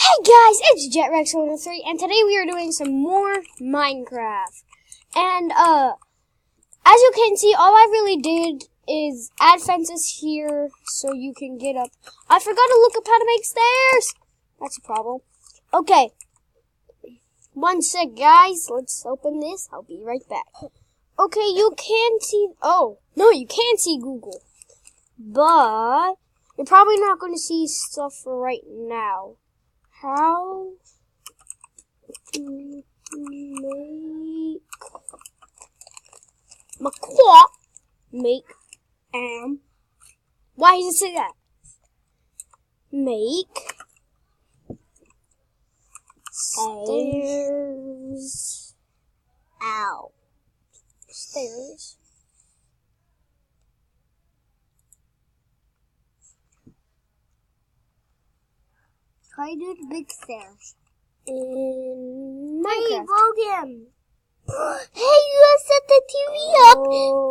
Hey guys, it's JetRex103, and today we are doing some more Minecraft. And, as you can see, all I really did is add fences here so you can get up. I forgot to look up how to make stairs! That's a problem. Okay. One sec, guys. Let's open this. I'll be right back. Okay, you can see... Oh, no, you can't see Google. But you're probably not going to see stuff for right now. How to make why does it say that? Make stairs out. Stairs. Try to do the big stairs. In Hey, Minecraft. Logan! Hey, you have set the TV up!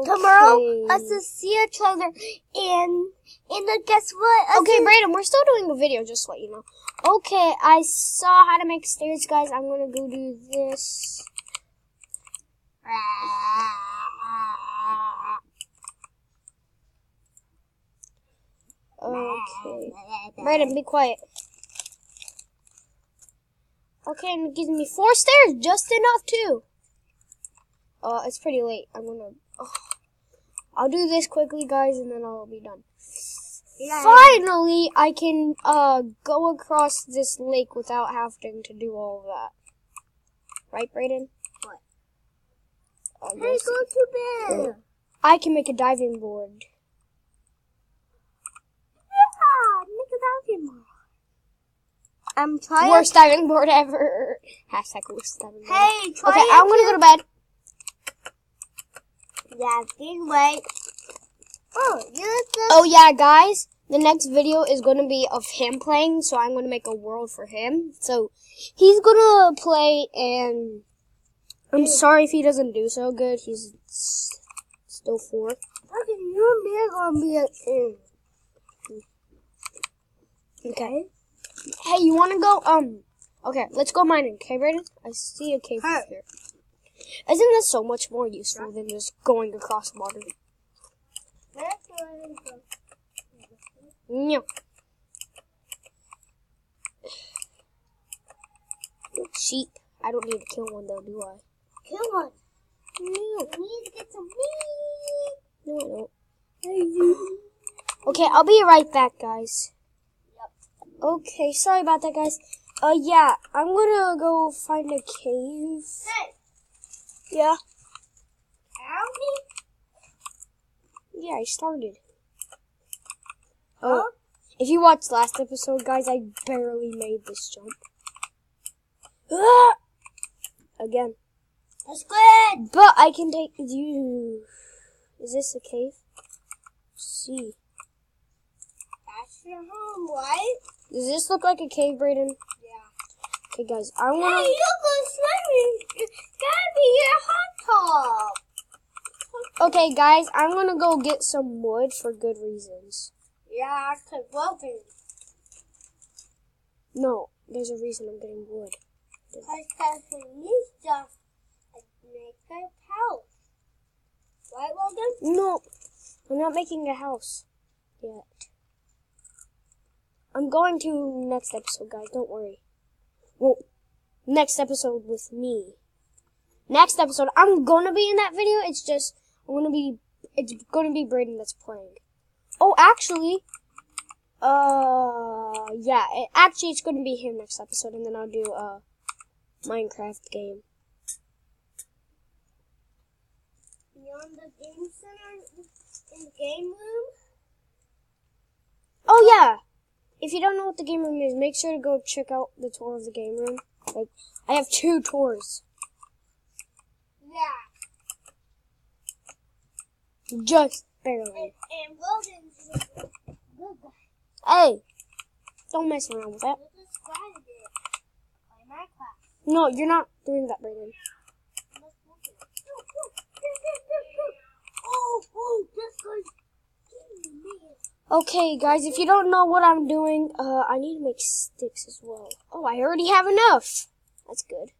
Tomorrow, us will see each other, and then guess what? Okay, Brayden, we're still doing a video, just to let you know. Okay, I saw how to make stairs, guys. I'm gonna go do this. Okay. Brayden, be quiet. Okay, and it gives me 4 stairs, just enough too. It's pretty late. I'll do this quickly, guys, and then I'll be done. Yeah. Finally, I can go across this lake without having to do all of that. Right, Brayden? What? Yes. Hey, go to bed! I can make a diving board. Yeah, make a diving board. I'm trying. Worst diving board ever. Hashtag worst diving board. Hey, try Okay, I'm gonna go to bed. Yeah, big way. Oh, Oh yeah, guys. The next video is gonna be of him playing, so I'm gonna make a world for him. So he's gonna play, and I'm sorry if he doesn't do so good. He's still 4. Okay, you and me are gonna be in. Okay. Hey, you wanna go? Okay, let's go mining. Okay, Brayden? I see a cave here. Isn't this so much more useful than just going across water? No. Sheep. I don't need to kill one though, do I? Kill one. No. We need to get some meat. No, I don't. Okay, I'll be right back, guys. Yep. Okay, sorry about that, guys. Yeah, I'm gonna go find a cave. Hey, Yeah. help me. Yeah, I started. Huh? Oh, if you watched last episode, guys, I barely made this jump. Ah! Again. That's good. But I can take you. Is this a cave? See. That's your home, right? Does this look like a cave, Brayden? Yeah. Okay, guys, I wanna. Hey, you go swimming. It's gotta be your hot tub. Okay, guys, I'm gonna go get some wood for good reasons. Yeah, cause Logan. No, there's a reason I'm getting wood. Cause we need stuff to make a house. Right, Logan? No, I'm not making a house yet. I'm going to next episode, guys. Don't worry. Well, next episode with me. Next episode, I'm gonna be in that video. It's just it's gonna be Brayden that's playing. Oh, actually, yeah. It's gonna be him next episode, and then I'll do a Minecraft game. Beyond the game center in the game room. Oh yeah. If you don't know what the game room is, make sure to go check out the tour of the game room. Like, I have 2 tours. Yeah. Just barely. And Logan's good guy. Hey, don't mess around with that. Look at this guy did. Play Minecraft. No, you're not doing that, Brayden. Oh, this guy's Okay, guys, if you don't know what I'm doing, I need to make sticks as well. Oh, I already have enough. That's good.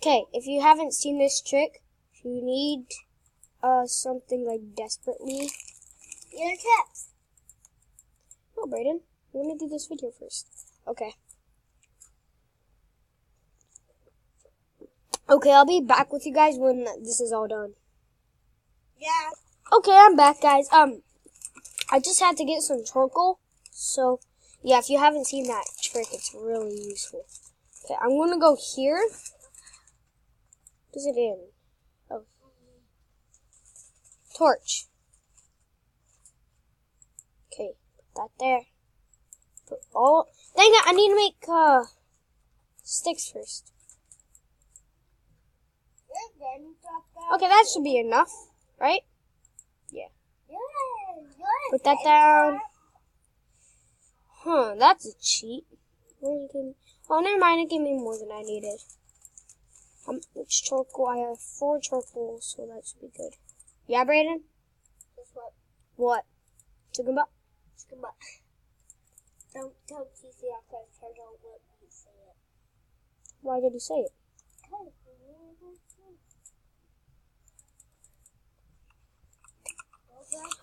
Okay, if you haven't seen this trick, if you need something like desperately. Your tips. No, Brayden, I want to do this video first. Okay. Okay, I'll be back with you guys when this is all done. Yeah. Okay, I'm back, guys. I just had to get some charcoal. So, yeah, if you haven't seen that trick, it's really useful. Okay, I'm gonna go here. What is it in? Oh. Torch. Okay, put that there. Put all... Dang it, I need to make, sticks first. Okay, that should be enough, right? Yeah. Put that down. Huh, that's a cheat. Oh, never mind, it gave me more than I needed. It's charcoal. I have 4 charcoal, so that should be good. Yeah, Brayden? Guess what? What? Chicken butt? Chicken butt. Don't tell TC after I don't let me say it. Why did you say it?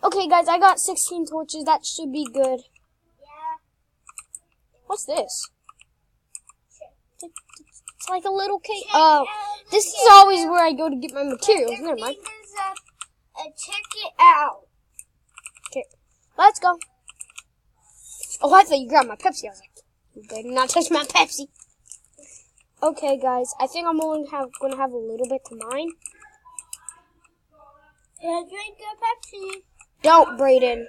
Okay, guys, I got 16 torches. That should be good. Yeah. What's this? It's like a little cake. Oh, this is always where I go to get my materials. Never mind. Check it out. Okay, let's go. Oh, I thought you grabbed my Pepsi. I was like, you better not touch my Pepsi. Okay, guys, I think I'm only gonna have a little bit to mine. Yeah, drink your Pepsi. Don't, Brayden.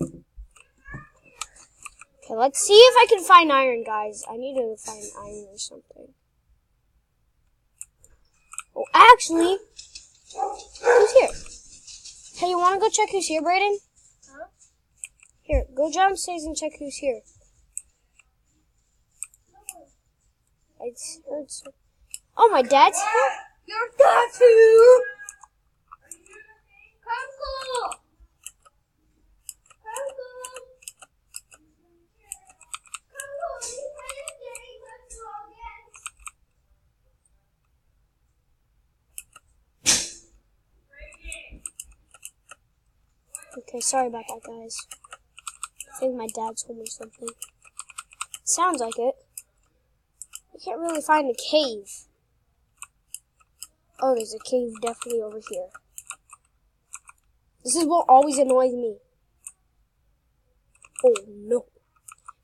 Okay, let's see if I can find iron, guys. I need to find iron or something. Oh, actually, who's here? Hey, you want to go check who's here, Brayden? Huh? Here, go downstairs and check who's here. I heard some... Oh, my dad's here? Your tattoo. Uncle. Okay, sorry about that, guys. I think my dad's home or something. Sounds like it. I can't really find a cave. Oh, there's a cave definitely over here. This is what always annoys me. Oh, no.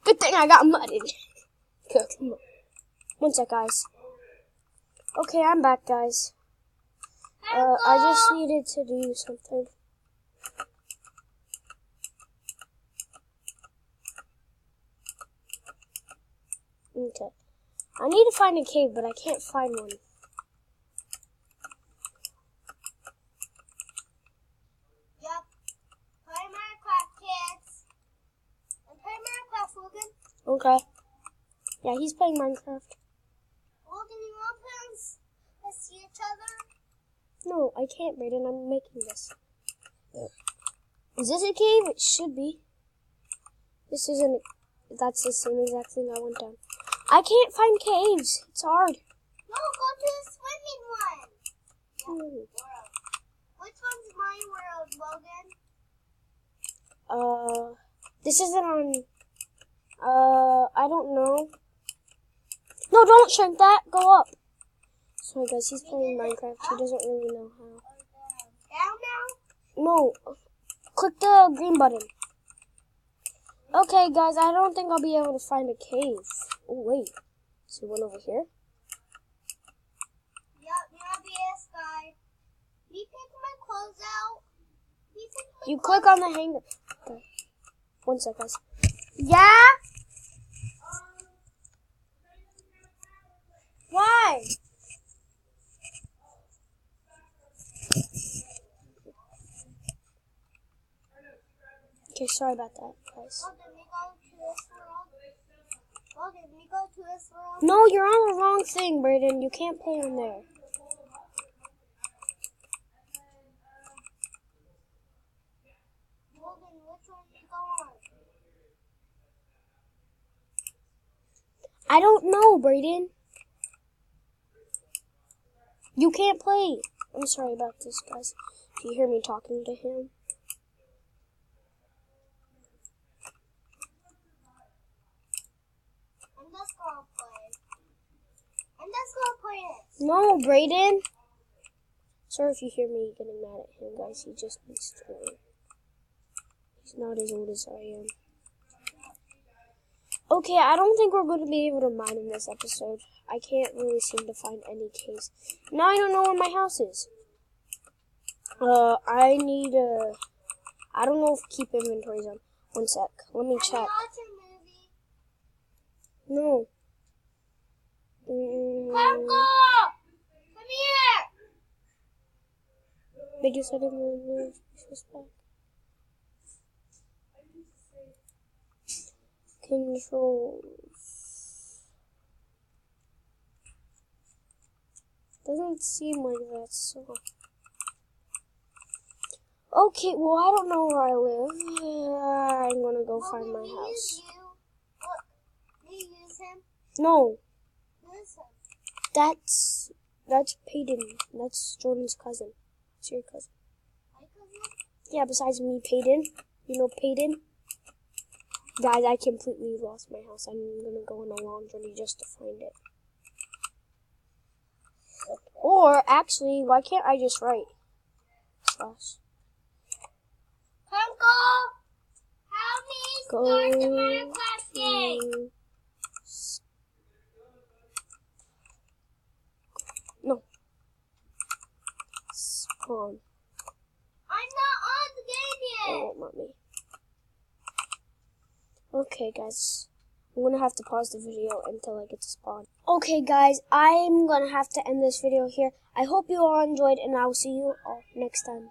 Good thing I got mudded. Good. One sec, guys. Okay, I'm back, guys. I just needed to do something. Okay. I need to find a cave, but I can't find one. Yep. Play Minecraft, kids. And play Minecraft, Logan. Okay. Yeah, he's playing Minecraft. Logan, you want friends? Let's see each other. No, I can't, Brayden. I'm making this. Is this a cave? It should be. This isn't. That's the same exact thing I went down. I can't find caves. It's hard. No, go to the swimming one. Which one's my world, Logan? This isn't on. I don't know. No, don't shrink that. Go up. Sorry, guys. He's playing Minecraft. He doesn't really know how. Down now? No. Click the green button. Okay, guys. I don't think I'll be able to find a cave. Oh, wait. Is there one over here? Yup, you're this guy. You take my clothes out. You click on the hanger. Okay. One sec, guys. Yeah? Why? Okay, sorry about that, guys. Oh, did we go to this world? Oh, did we go to this world? No, you're on the wrong thing, Brayden. You can't play on there. I don't know, Brayden. You can't play. I'm sorry about this, guys. If you hear me talking to him. I'm just gonna play. I'm just gonna play it. No, Brayden. Sorry if you hear me getting mad at him, guys. He just needs to learn. He's not as old as I am. Okay, I don't think we're going to be able to mine in this episode. I can't really seem to find any caves. Now I don't know where my house is. I need I don't know if keep inventory's on. One sec. Let me check. No. Uncle! Come here! They just said it was back. Controls. Doesn't seem like that's so. Okay, well, I don't know where I live. I'm gonna go find my house. Look, do you use him? No, Use him. that's Peyton. That's Jordan's cousin. It's your cousin. My cousin? Yeah, besides me, Peyton. You know Peyton? Guys, I completely lost my house. I'm gonna go on a long journey just to find it. Or, actually, why can't I just write? Slash. Uncle! Help me start the Minecraft game! No. Spawn. I'm not on the game It yet! won't let me. Okay, guys. I'm gonna have to pause the video until I get to spawn. Okay, guys, I'm gonna have to end this video here. I hope you all enjoyed, and I will see you all next time.